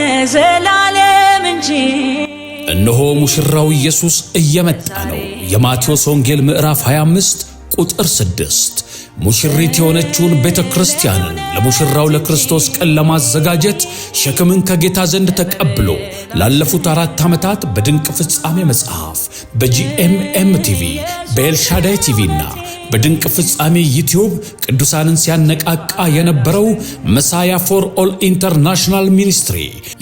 ለዘላለም እንጂ። እነሆ ሙሽራው ኢየሱስ እየመጣ ነው። የማቴዎስ ወንጌል ምዕራፍ 25 ቁጥር 6 ሙሽሪት የሆነችውን ቤተክርስቲያንን ለሙሽራው ለክርስቶስ ቀን ለማዘጋጀት ሸክምን ከጌታ ዘንድ ተቀብሎ ላለፉት 4 ዓመታት በድንቅ ፍጻሜ መጽሐፍ በጂኤምኤም ቲቪ በኤልሻዳይ ቲቪና በድንቅ ፍጻሜ ዩቲዩብ ቅዱሳንን ሲያነቃቃ የነበረው መሳያ ፎር ኦል ኢንተርናሽናል ሚኒስትሪ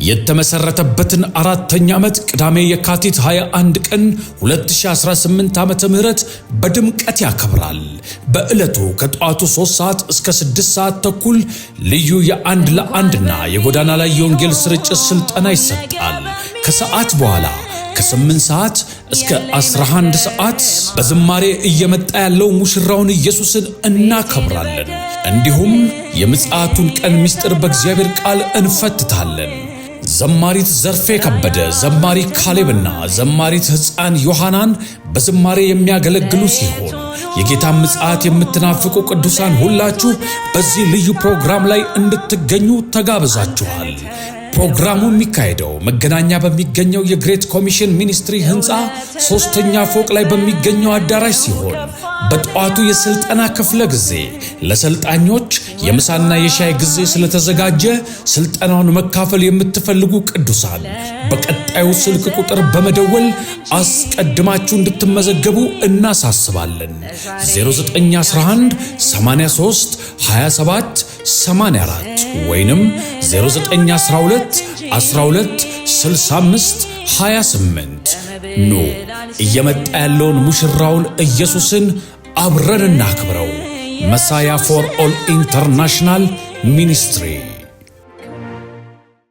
የተመሰረተበትን 4ኛ ዓመት ቅዳሜ የካቲት 21 ቀን 2018 ዓመተ ምህረት በድምቀት ያከብራል። በዕለቱ ከጠዋቱ 3 ሰዓት እስከ 6 ሰዓት ተኩል ልዩ የአንድ ለአንድና የጎዳና ላይ የወንጌል ስርጭት ስልጠና ይሰጣል። ከሰዓት በኋላ ከ8 ሰዓት እስከ 11 ሰዓት በዝማሬ እየመጣ ያለው ሙሽራውን ኢየሱስን እናከብራለን። እንዲሁም የምጽአቱን ቀን ምስጢር በእግዚአብሔር ቃል እንፈትታለን። ዘማሪት ዘርፌ ከበደ፣ ዘማሪ ካሌብና ዘማሪት ሕፃን ዮሐናን በዝማሬ የሚያገለግሉ ሲሆን የጌታን ምጽአት የምትናፍቁ ቅዱሳን ሁላችሁ በዚህ ልዩ ፕሮግራም ላይ እንድትገኙ ተጋብዛችኋል። ፕሮግራሙ የሚካሄደው መገናኛ በሚገኘው የግሬት ኮሚሽን ሚኒስትሪ ህንፃ 3ኛ ፎቅ ላይ በሚገኘው አዳራሽ ሲሆን በጠዋቱ የስልጠና ክፍለ ጊዜ ለሰልጣኞች የምሳና የሻይ ጊዜ ስለተዘጋጀ ስልጠናውን መካፈል የምትፈልጉ ቅዱሳን በቀጣዩ ስልክ ቁጥር በመደወል አስቀድማችሁ እንድትመዘገቡ እናሳስባለን። 0911 83 27 84 ወይንም 0912 12 65 28 ኑ እየመጣ ያለውን ሙሽራውን ኢየሱስን አብረን እናክብረው። መሳያ ፎር ኦል ኢንተርናሽናል ሚኒስትሪ